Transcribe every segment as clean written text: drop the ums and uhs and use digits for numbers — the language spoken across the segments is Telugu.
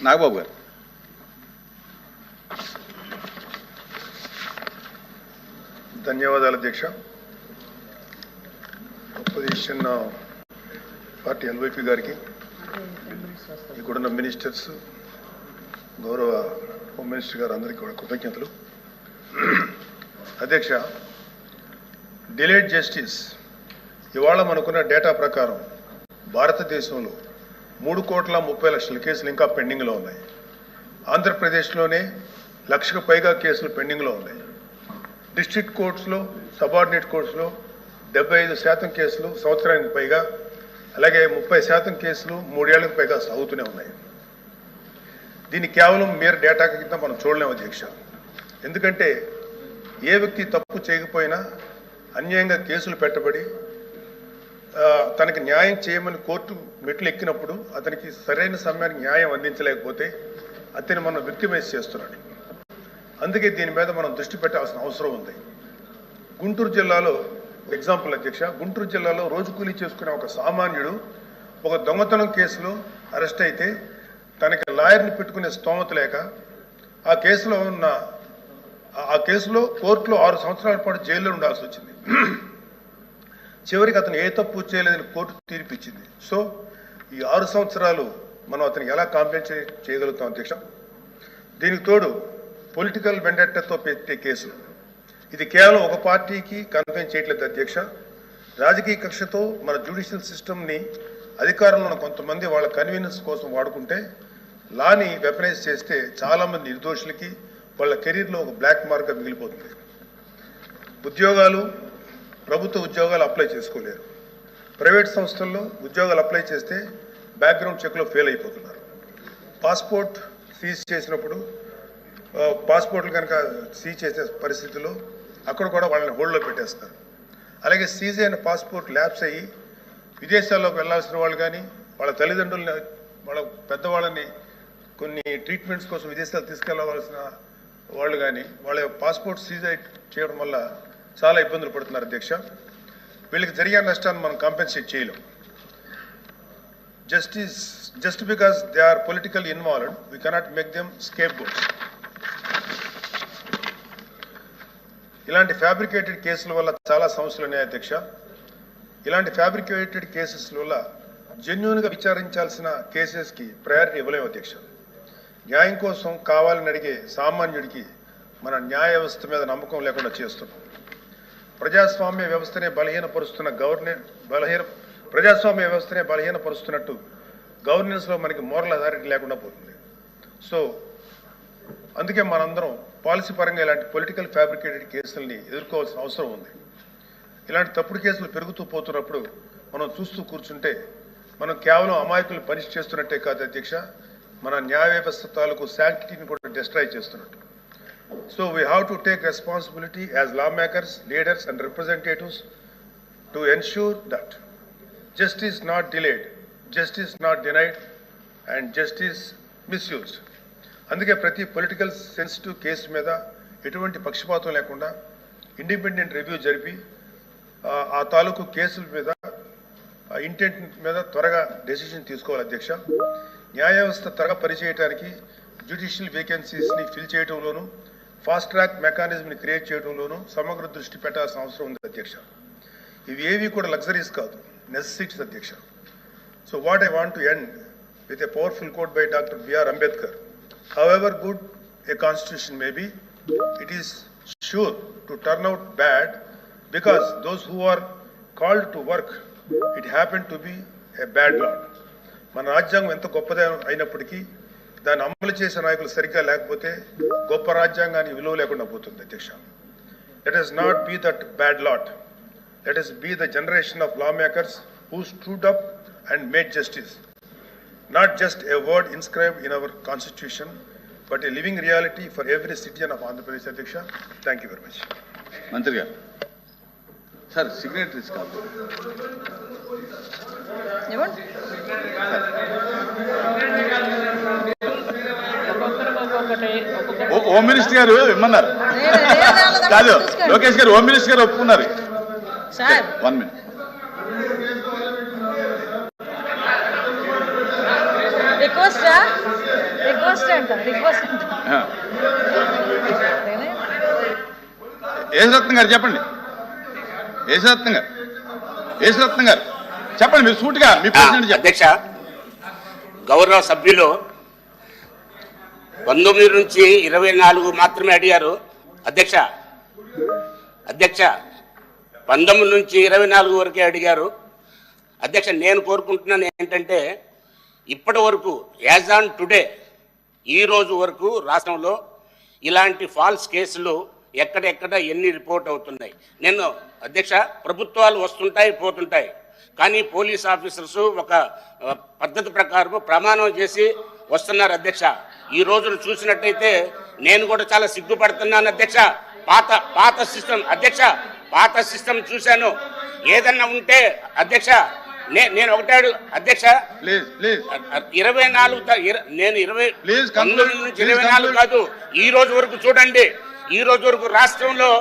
నాగబాబు గారు. ధన్యవాదాలు అధ్యక్ష. అపోజిషన్ పార్టీ ఎల్వైపీ గారికి, ఇక్కడున్న మినిస్టర్స్, గౌరవ హోమ్ మినిస్టర్ గారు అందరికీ కూడా కృతజ్ఞతలు. అధ్యక్ష, డిలేడ్ జస్టిస్ ఇవాళ మనకున్న డేటా ప్రకారం భారతదేశంలో 3,30,00,000 కేసులు ఇంకా పెండింగ్లో ఉన్నాయి. ఆంధ్రప్రదేశ్లోనే 1,00,000కు పైగా కేసులు పెండింగ్లో ఉన్నాయి. డిస్ట్రిక్ట్ కోర్ట్స్లో, సబార్డినేట్ కోర్ట్స్లో 75% కేసులు సంవత్సరానికి పైగా, అలాగే 30% కేసులు 3 ఏళ్లకు పైగా సాగుతూనే ఉన్నాయి. దీన్ని కేవలం mere డేటా కింద మనం చూడలేము అధ్యక్ష. ఎందుకంటే ఏ వ్యక్తి తప్పు చేయకపోయినా అన్యాయంగా కేసులు పెట్టబడి తనకి న్యాయం చేయమని కోర్టు మెట్లు ఎక్కినప్పుడు అతనికి సరైన సమయానికి న్యాయం అందించలేకపోతే అతన్ని మనం విక్టిమైజ్ చేస్తున్నాడు. అందుకే దీని మీద మనం దృష్టి పెట్టాల్సిన అవసరం ఉంది. గుంటూరు జిల్లాలో ఎగ్జాంపుల్ అధ్యక్ష, గుంటూరు జిల్లాలో రోజు కూలీ చేసుకునే ఒక సామాన్యుడు ఒక దొంగతనం కేసులో అరెస్ట్ అయితే తనకి లాయర్ని పెట్టుకునే స్తోమత లేక ఆ కేసులో కోర్టులో 6 సంవత్సరాల పాటు జైల్లో ఉండాల్సి వచ్చింది. చివరికి అతను ఏ తప్పు చేయలేదని కోర్టు తీర్పిచ్చింది. సో ఈ 6 సంవత్సరాలు మనం అతనికి ఎలా కాంపెన్సేట్ చేయగలుగుతాం అధ్యక్ష? దీనికి తోడు పొలిటికల్ వెండెట్టాతో పెట్టే కేసులు, ఇది కేవలం ఒక పార్టీకి కన్ఫైన్ చేయట్లేదు అధ్యక్ష. రాజకీయ కక్షతో మన జ్యుడిషియల్ సిస్టమ్ని అధికారంలో ఉన్న కొంతమంది వాళ్ళ కన్వీనియన్స్ కోసం వాడుకుంటే లాని వెపనైజ్ చేస్తే చాలామంది నిర్దోషులకి వాళ్ళ కెరీర్లో ఒక బ్లాక్ మార్క్గా మిగిలిపోతుంది. ప్రభుత్వ ఉద్యోగాలు అప్లై చేసుకోలేరు. ప్రైవేట్ సంస్థల్లో ఉద్యోగాలు అప్లై చేస్తే బ్యాక్గ్రౌండ్ చెక్లో ఫెయిల్ అయిపోతున్నారు. పాస్పోర్ట్ సీజ్ చేసినప్పుడు పాస్పోర్ట్లు కనుక సీజ్ చేసే పరిస్థితుల్లో అక్కడ కూడా వాళ్ళని హోల్డ్లో పెట్టేస్తారు. అలాగే సీజ్ అయిన పాస్పోర్ట్ ల్యాప్స్ అయ్యి విదేశాల్లోకి వెళ్లాల్సిన వాళ్ళు కానీ, వాళ్ళ తల్లిదండ్రులని, వాళ్ళ పెద్దవాళ్ళని కొన్ని ట్రీట్మెంట్స్ కోసం విదేశాలు తీసుకెళ్లవలసిన వాళ్ళు కానీ వాళ్ళ పాస్పోర్ట్ సీజ్ చేయడం వల్ల చాలా ఇబ్బందులు పడుతున్నారు అధ్యక్ష. వీళ్ళకి జరిగే నష్టాన్ని మనం కాంపెన్సేట్ చేయలేం. Just because they are political involved we cannot make them scapegoats. ఇలాంటి ఫ్యాబ్రికేటెడ్ కేసుల వల్ల చాలా సమస్యలు ఉన్నాయి అధ్యక్ష. ఇలాంటి ఫ్యాబ్రికేటెడ్ కేసెస్ వల్ల జెన్యూన్గా విచారించాల్సిన కేసెస్కి ప్రయారిటీ ఇవ్వలేము అధ్యక్ష. న్యాయం కోసం కావాలని అడిగే సామాన్యుడికి మన న్యాయ వ్యవస్థ మీద నమ్మకం లేకుండా చేస్తున్నాం. ప్రజాస్వామ్య వ్యవస్థనే బలహీనపరుస్తున్నట్టు గవర్నెన్స్లో మనకి మోరల్ అథారిటీ లేకుండా పోతుంది. సో అందుకే మనందరం పాలసీ పరంగా ఇలాంటి పొలిటికల్ ఫ్యాబ్రికేటెడ్ కేసుల్ని ఎదుర్కోవాల్సిన అవసరం ఉంది. ఇలాంటి తప్పుడు కేసులు పెరుగుతూ పోతున్నప్పుడు మనం చూస్తూ కూర్చుంటే మనం కేవలం అమాయకులు పనిష్ చేస్తున్నట్టే కాదు అధ్యక్ష, మన న్యాయ వ్యవస్థ తాలూకు శాంక్టిటీని కూడా డిస్ట్రాయ్ చేస్తున్నట్టు. So we have to take responsibility as lawmakers, leaders and representatives to ensure that justice not delayed, justice not denied and justice misused. అందుకే ప్రతి పొలిటికల్ సెన్సిటివ్ కేసు మీద ఎటువంటి పక్షపాతం లేకుండా ఇండిపెండెంట్ రివ్యూ జరిపి ఆ తాలూకు కేసుల మీద ఇంటెంట్ మీద త్వరగా డెసిషన్ తీసుకోవాలి అధ్యక్ష. న్యాయ వ్యవస్థ త్వరగా పనిచేయడానికి జ్యుడిషియల్ వేకెన్సీస్ని ఫిల్ చేయడంలోనూ ఫాస్ట్ ట్రాక్ మెకానిజంని క్రియేట్ చేయడంలోనూ సమగ్ర దృష్టి పెట్టాల్సిన అవసరం ఉంది అధ్యక్ష. ఇవి ఏవి కూడా లగ్జరీస్ కాదు, నెసెసిటీస్ అధ్యక్ష. So what I want to end with a powerful quote by doctor BR Ambedkar. However good a constitution may be, it is sure to turn out bad because those who are called to work, it happened to be a bad law. మన రాజ్యాంగం ఎంత గొప్పదే అయినప్పటికీ దాన్ని అమలు చేసే నాయకులు సరిగ్గా లేకపోతే గొప్ప రాజ్యాంగానికి విలువ లేకుండా పోతుంది అధ్యక్ష. Let us not be that bad lot. Let us be the generation of lawmakers who stood up and made justice. Not just a word inscribed in our constitution, but a living reality for every citizen of Andhra Pradesh. Adhyaksha, thank you very much. మంత్రి గారు, సార్ సిగ్నేటరీస్ కాదు. హోమ్ మినిస్టర్ గారు ఇమ్మన్నారు కాదు, లోకేష్ గారు హోమ్ మినిస్టర్ గారు ఒప్పుకున్నారు. 1 minute. Request యేసరత్నం గారు చెప్పండి. యేసరత్నం గారు చెప్పండి, మీరు సూటిగా మీ ప్రశ్న. అధ్యక్ష, గౌరవ సభ్యులు 19 నుంచి 24 మాత్రమే అడిగారు. అధ్యక్ష 19 నుంచి 24 వరకే అడిగారు. అధ్యక్ష, నేను కోరుకుంటున్నాను ఏంటంటే, ఇప్పటి వరకు యాజ్ ఆన్ టుడే ఈ రోజు వరకు రాష్ట్రంలో ఇలాంటి ఫాల్స్ కేసులు ఎక్కడెక్కడ ఎన్ని రిపోర్ట్ అవుతున్నాయి. నేను అధ్యక్ష, ప్రభుత్వాలు వస్తుంటాయి పోతుంటాయి, కానీ పోలీస్ ఆఫీసర్స్ ఒక పద్ధతి ప్రకారం ప్రమాణం చేసి వస్తున్నారు. అధ్యక్ష, ఈ రోజును చూసినట్టయితే నేను కూడా చాలా సిగ్గుపడుతున్నాను అధ్యక్ష. పాత సిస్టమ్ అధ్యక్ష, పాత సిస్టమ్ చూశాను. ఏదన్నా ఉంటే అధ్యక్ష, నేను ఒకటే అధ్యక్ష, 24 నేను 19 నుంచి 24 కాదు, ఈ రోజు వరకు చూడండి. ఈ రోజు వరకు రాష్ట్రంలో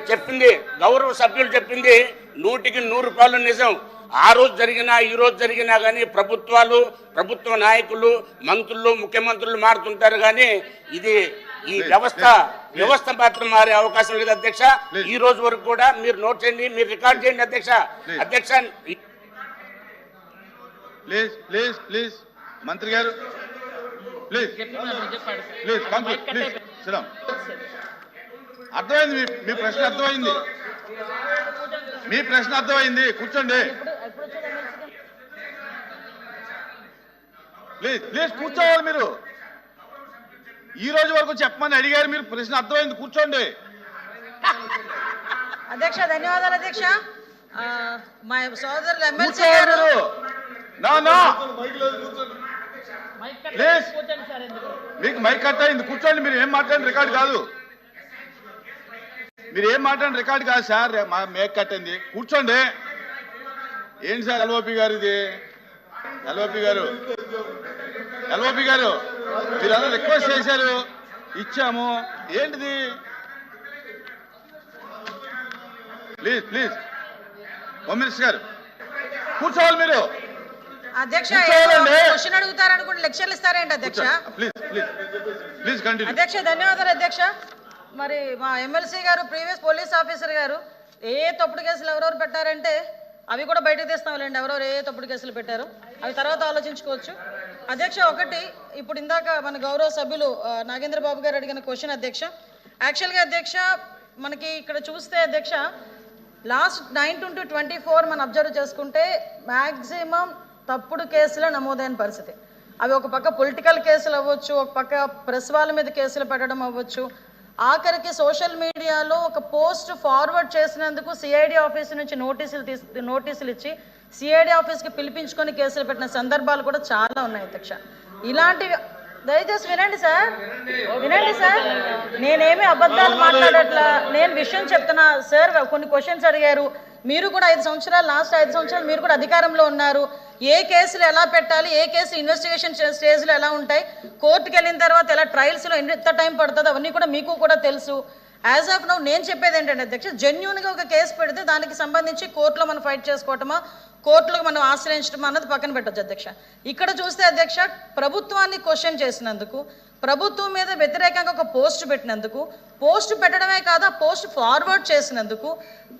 చెప్పింది గౌరవ సభ్యులు చెప్పింది 100కి 100 నిజం. ఆ రోజు జరిగినా ఈ రోజు జరిగినా కానీ ప్రభుత్వ నాయకులు, మంత్రులు, ముఖ్యమంత్రులు మారుతుంటారు, కానీ ఈ వ్యవస్థ మాత్రం మారే అవకాశం లేదు అధ్యక్ష. ఈ రోజు వరకు కూడా మీరు నోట్ చేయండి, మీరు రికార్డ్ చేయండి అధ్యక్ష. ప్లీజ్ మంత్రి గారు, ప్లీజ్ అర్థమైంది, మీ ప్రశ్న అర్థమైంది, కూర్చోండి. ప్లీజ్ కూర్చోవాలి. మీరు ఈ రోజు వరకు చెప్పమని అడిగారు, మీరు ప్రశ్న అర్థమైంది, కూర్చోండి. అధ్యక్ష ధన్యవాదాలు అధ్యక్ష. మా సోదరులు ఎమ్మెల్సీ గారు మీకు మైక్ కట్ అయింది, కూర్చోండి. మీరు ఏం మాట్లాడిన రికార్డు కాదు సార్. మైక్ కట్ అయింది, కూర్చోండి. ఏంటి సార్ ఎల్ఓపి గారు, ఇది ఎల్ఓపి గారు మీరు అలా రిక్వెస్ట్ చేశారు, ఇచ్చాము, ఏంటిది? ప్లీజ్ హోమ్ మినిస్టర్ గారు కూర్చోవాలి మీరు. అధ్యక్ష క్వశ్చన్ అడుగుతారనుకుంటే లెక్చర్లు ఇస్తారేంటి అధ్యక్ష? Please continue. అధ్యక్ష ధన్యవాదాలు అధ్యక్ష. మరి మా ఎమ్మెల్సీ గారు, ప్రీవియస్ పోలీస్ ఆఫీసర్ గారు ఏ తప్పుడు కేసులు ఎవరెవరు పెట్టారంటే అవి కూడా బయటకు తీస్తాంలేండి, ఎవరెవరు ఏ తప్పుడు కేసులు పెట్టారు అవి తర్వాత ఆలోచించుకోవచ్చు. అధ్యక్ష, ఒకటి ఇప్పుడు ఇందాక మన గౌరవ సభ్యులు నాగేంద్ర బాబు గారు అడిగిన క్వశ్చన్ అధ్యక్ష. యాక్చువల్గా అధ్యక్ష, మనకి ఇక్కడ చూస్తే అధ్యక్ష లాస్ట్ 19-24 మనం అబ్జర్వ్ చేసుకుంటే మ్యాక్సిమం తప్పుడు కేసులు నమోదైన పరిస్థితి. అవి ఒక పక్క పొలిటికల్ కేసులు అవ్వచ్చు, ఒక పక్క ప్రెస్ వాళ్ళ మీద కేసులు పెట్టడం అవ్వచ్చు, ఆఖరికి సోషల్ మీడియాలో ఒక పోస్ట్ ఫార్వర్డ్ చేసినందుకు సిఐడి ఆఫీస్ నుంచి నోటీసులు ఇచ్చి సిఐడి ఆఫీస్కి పిలిపించుకొని కేసులు పెట్టిన సందర్భాలు కూడా చాలా ఉన్నాయి అధ్యక్ష. ఇలాంటివి దయచేసి వినండి సార్. నేనేమి అబద్ధాలు మాట్లాడట్లా, నేను విషయం చెప్తున్నా సార్. కొన్ని క్వశ్చన్స్ అడిగారు, మీరు కూడా 5 సంవత్సరాలు, లాస్ట్ 5 సంవత్సరాలు మీరు కూడా అధికారంలో ఉన్నారు. ఏ కేసులు ఎలా పెట్టాలి, ఏ కేసు ఇన్వెస్టిగేషన్ స్టేజ్లో ఎలా ఉంటాయి, కోర్టుకు వెళ్ళిన తర్వాత ఎలా ట్రయల్స్లో ఎంత టైం పడుతుంది, అవన్నీ కూడా మీకు కూడా తెలుసు. యాజ్ ఆఫ్ నౌ నేను చెప్పేది ఏంటంటే అధ్యక్ష, జెన్యూన్గా ఒక కేసు పెడితే దానికి సంబంధించి కోర్టులో మనం ఫైట్ చేసుకోవటమా, కోర్టులకు మనం ఆశ్రయించడం అన్నది పక్కన పెట్టచ్చు అధ్యక్ష. ఇక్కడ చూస్తే అధ్యక్ష, ప్రభుత్వాన్ని క్వశ్చన్ చేసినందుకు, ప్రభుత్వం మీద వ్యతిరేకంగా ఒక పోస్ట్ పెట్టినందుకు, పోస్ట్ పెట్టడమే కాదు ఆ పోస్ట్ ఫార్వర్డ్ చేసినందుకు,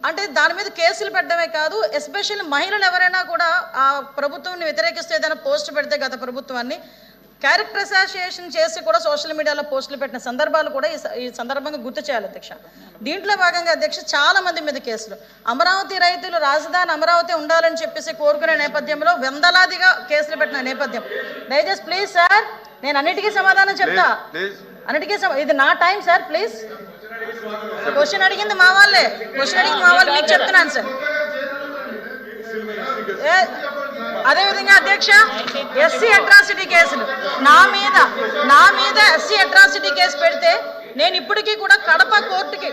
అంటే దాని మీద కేసులు పెట్టడమే కాదు, ఎస్పెషల్లీ మహిళలు ఎవరైనా కూడా ఆ ప్రభుత్వాన్ని వ్యతిరేకిస్తే ఏదైనా పోస్ట్ పెడితే గత ప్రభుత్వాన్ని క్యారెక్టర్ అసోసియేషన్ చేసి కూడా సోషల్ మీడియాలో పోస్టులు పెట్టిన సందర్భాలు కూడా ఈ సందర్భంగా గుర్తు చేయాలి అధ్యక్ష. దీంట్లో భాగంగా అధ్యక్ష చాలా మంది మీద కేసులు, అమరావతి రైతులు రాజధాని అమరావతి ఉండాలని చెప్పేసి కోరుకునే నేపథ్యంలో వందలాదిగా కేసులు పెట్టిన నేపథ్యం. దయచేసి ప్లీజ్ సార్, నేను అన్నిటికీ సమాధానం చెప్తా, ఇది నా టైం సార్. ప్లీజ్ క్వశ్చన్ అడిగింది మా వాళ్ళే, మీకు చెప్తున్నాను సార్. అదేవిధంగా అధ్యక్ష, ఎస్సీ అట్రాసిటీ కేసులు నా మీద ఎస్సీ అట్రాసిటీ కేసు పెడితే నేను ఇప్పటికీ కూడా కడప కోర్టుకి